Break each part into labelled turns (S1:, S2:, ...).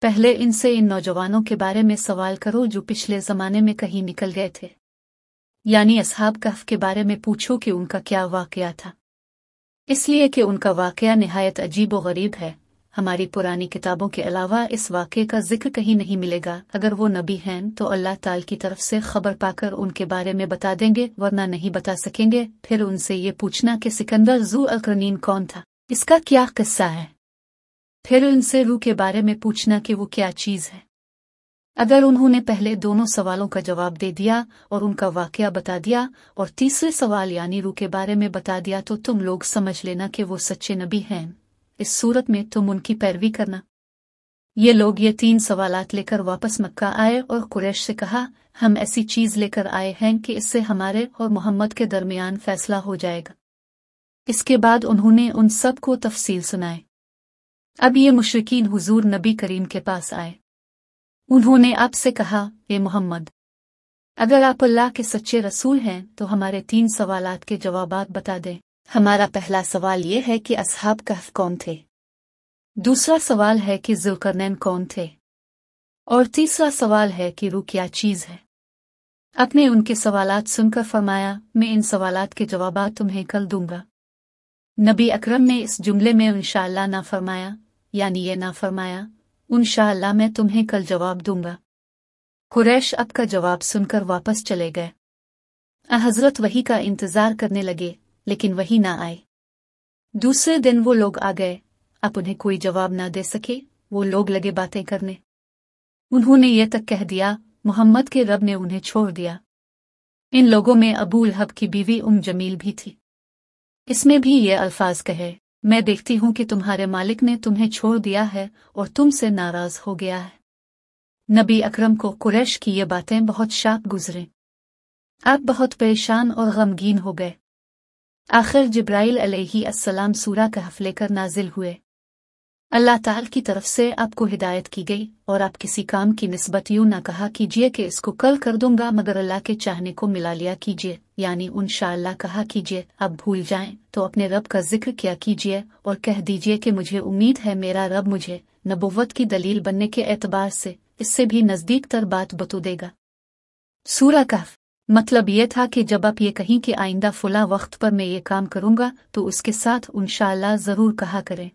S1: पहले इनसे इन नौजवानों के बारे में सवाल करो जो पिछले ज़माने में कहीं निकल गए थे, यानी असहाब कहफ के बारे में पूछो कि उनका क्या वाक़या था। इसलिए कि उनका वाक़या निहायत अजीब व गरीब है। हमारी पुरानी किताबों के अलावा इस वाक़े का जिक्र कहीं नहीं मिलेगा। अगर वो नबी हैं तो अल्लाह ताला की तरफ से खबर पाकर उनके बारे में बता देंगे, वरना नहीं बता सकेंगे। फिर उनसे ये पूछना कि सिकंदर ज़ू अल-क़रनीन कौन था, इसका क्या किस्सा है। फिर उनसे रूह के बारे में पूछना कि वो क्या चीज़ है। अगर उन्होंने पहले दोनों सवालों का जवाब दे दिया और उनका वाक़या बता दिया और तीसरे सवाल यानी रूह के बारे में बता दिया तो तुम लोग समझ लेना कि वो सच्चे नबी हैं। इस सूरत में तुम उनकी पैरवी करना। ये लोग ये 3 सवालात लेकर वापस मक्का आए और कुरैश से कहा, हम ऐसी चीज़ लेकर आए हैं कि इससे हमारे और मोहम्मद के दरमियान फैसला हो जाएगा। इसके बाद उन्होंने उन सब को तफसील सुनाए। अब ये मुशरिकीन हुजूर नबी करीम के पास आए। उन्होंने आपसे कहा, ए मोहम्मद, अगर आप अल्लाह के सच्चे रसूल हैं तो हमारे 3 सवालात के जवाबात बता दें। हमारा पहला सवाल ये है कि असहाब कहफ कौन थे, दूसरा सवाल है कि ज़ुल्करनैन कौन थे, और तीसरा सवाल है कि रूह क्या चीज़ है। आपने उनके सवालात सुनकर फरमाया, मैं इन सवालात के जवाबात तुम्हें कल दूंगा। नबी अकरम ने इस जुमले में इंशाअल्लाह ना फरमाया, यानी ये ना फरमाया, इंशाअल्लाह मैं तुम्हें कल जवाब दूंगा। कुरैश आपका जवाब सुनकर वापस चले गए। हज़रत वही का इंतज़ार करने लगे, लेकिन वही ना आए। दूसरे दिन वो लोग आ गए। अब उन्हें कोई जवाब ना दे सके। वो लोग लगे बातें करने। उन्होंने ये तक कह दिया, मोहम्मद के रब ने उन्हें छोड़ दिया। इन लोगों में अबू लहब की बीवी जमील भी थी। इसमें भी ये अल्फाज कहे, मैं देखती हूँ कि तुम्हारे मालिक ने तुम्हें छोड़ दिया है और तुमसे नाराज हो गया है। नबी अकरम को कुरैश की ये बातें बहुत शाक गुजरे। आप बहुत परेशान और गमगीन हो गए। आखिर जिब्राइल अलैहिस्सलाम सूरा कहफ लेकर नाजिल हुए। अल्लाह ताला की तरफ से आपको हिदायत की गई और आप किसी काम की निस्बत यूं ना कहा कीजिए कि इसको कल कर दूंगा, मगर अल्लाह के चाहने को मिला लिया कीजिए, यानी इंशाअल्लाह कहा कीजिए। अब भूल जाएं तो अपने रब का जिक्र किया कीजिए और कह दीजिए कि मुझे उम्मीद है मेरा रब मुझे नबुव्वत की दलील बनने के एतबार से इससे भी नज़दीक तर बात बता देगा। सूरा कहफ मतलब ये था कि जब आप ये कहीं कि आइंदा फुला वक्त पर मैं ये काम करूंगा तो उसके साथ इंशाअल्लाह ज़रूर कहा करें।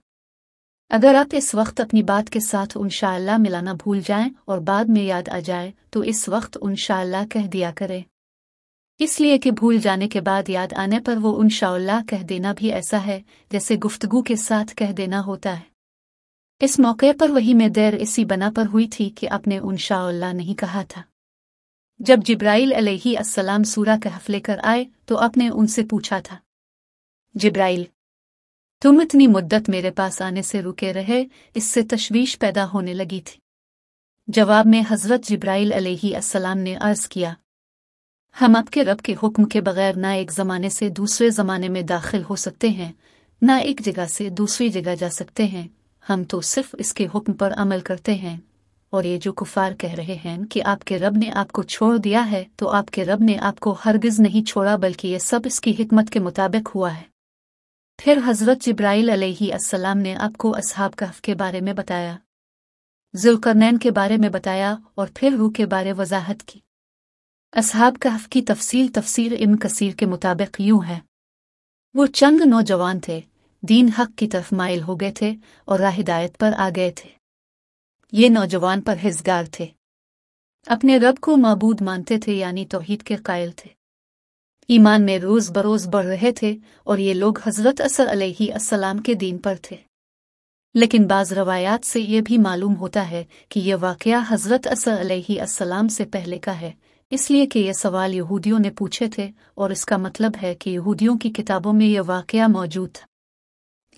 S1: अगर आप इस वक्त अपनी बात के साथ इंशाअल्लाह मिलाना भूल जाएं और बाद में याद आ जाए तो इस वक्त इंशाअल्लाह कह दिया करें। इसलिए कि भूल जाने के बाद याद आने पर वो इंशाअल्लाह कह देना भी ऐसा है जैसे गुफ्तगू के साथ कह देना होता है। इस मौके पर वही में देर इसी बना पर हुई थी कि आपने इंशाअल्लाह नहीं कहा था। जब जिब्राइल अलैहिस्सलाम सूरा कहफ लेकर आए तो आपने उनसे पूछा था, जिब्राइल, तुम इतनी मुद्दत मेरे पास आने से रुके रहे, इससे तशवीश पैदा होने लगी थी। जवाब में हज़रत जिब्राइल अलैहिस्सलाम ने अर्ज़ किया, हम आपके रब के हुक्म के बगैर ना एक ज़माने से दूसरे ज़माने में दाखिल हो सकते हैं, ना एक जगह से दूसरी जगह जा सकते हैं। हम तो सिर्फ इसके हुक्म पर अमल करते हैं। और ये जो कुफार कह रहे हैं कि आपके रब ने आपको छोड़ दिया है, तो आपके रब ने आपको हरगिज़ नहीं छोड़ा, बल्कि ये सब इसकी हिकमत के मुताबिक हुआ है। फिर हज़रत जिब्राइल अलैहिस्सलाम ने आपको असहाब कहफ के बारे में बताया, ज़ुल्करनैन के बारे में बताया और फिर रूह के बारे वजाहत की। असहाब कहफ की तफसीर इब्न कसीर के मुताबिक यूं है, वो चंद नौजवान थे, दीन हक की तरफ माइल हो गए थे और राह हिदायत पर आ गए थे। ये नौजवान परहेज़गार थे, अपने रब को माबूद मानते थे, यानी तौहीद के कायल थे, ईमान में रोज़ बरोज़ बढ़ रहे थे और ये लोग हज़रत असर अलैहिस्सलाम के दीन पर थे। लेकिन बाज़ रवायात से ये भी मालूम होता है कि यह वाक़या हज़रत असर अलैहिस्सलाम से पहले का है, इसलिए कि यह सवाल यहूदियों ने पूछे थे और इसका मतलब है कि यहूदियों की किताबों में यह वाक़या मौजूद था।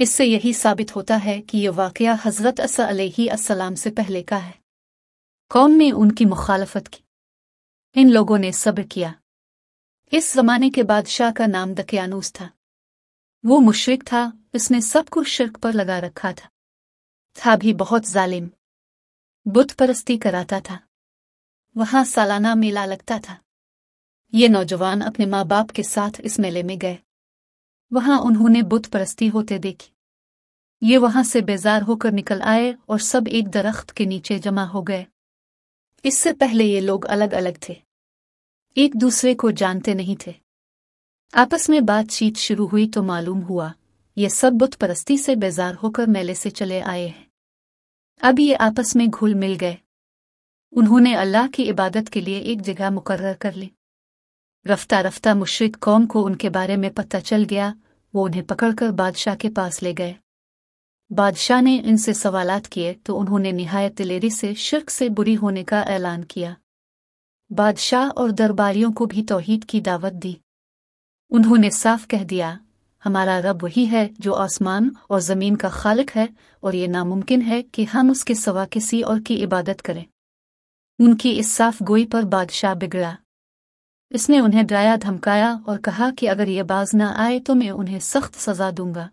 S1: इससे यही साबित होता है कि यह वाक़या हज़रत असर अलैहिस्सलाम से पहले का है। कौम ने उनकी मुखालफत की, इन लोगों ने सब्र किया। इस ज़माने के बादशाह का नाम दकियानूस था। वो मुशरिक था, इसने सब कुछ शिर्क पर लगा रखा था भी बहुत जालिम, बुत परस्ती कराता था। वहाँ सालाना मेला लगता था। ये नौजवान अपने माँ बाप के साथ इस मेले में गए। वहाँ उन्होंने बुत परस्ती होते देखी। ये वहां से बेजार होकर निकल आए और सब एक दरख्त के नीचे जमा हो गए। इससे पहले ये लोग अलग अलग थे, एक दूसरे को जानते नहीं थे। आपस में बातचीत शुरू हुई तो मालूम हुआ ये सब बुत परस्ती से बेजार होकर मेले से चले आए हैं। अब ये आपस में घुल मिल गए। उन्होंने अल्लाह की इबादत के लिए एक जगह मुकर्रर कर ली। रफ्ता रफ्ता मुशरिक कौम को उनके बारे में पता चल गया। वो उन्हें पकड़कर बादशाह के पास ले गए। बादशाह ने इनसे सवालात किए तो उन्होंने निहायत दिलेरी से शिर्क से बुरी होने का ऐलान किया। बादशाह और दरबारियों को भी तौहीद की दावत दी। उन्होंने साफ कह दिया, हमारा रब वही है जो आसमान और ज़मीन का खालिक है, और ये नामुमकिन है कि हम उसके सिवा किसी और की इबादत करें। उनकी इस साफ गोई पर बादशाह बिगड़ा। इसने उन्हें डराया धमकाया और कहा कि अगर ये बाज न आए तो मैं उन्हें सख्त सजा दूंगा।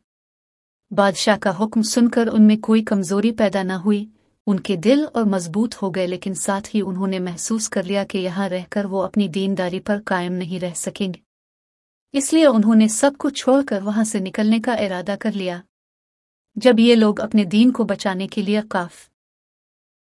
S1: बादशाह का हुक्म सुनकर उनमें कोई कमजोरी पैदा न हुई। उनके दिल और मजबूत हो गए, लेकिन साथ ही उन्होंने महसूस कर लिया कि यहाँ रहकर वो अपनी दीनदारी पर कायम नहीं रह सकेंगे। इसलिए उन्होंने सब कुछ छोड़कर वहां से निकलने का इरादा कर लिया। जब ये लोग अपने दीन को बचाने के लिए काफ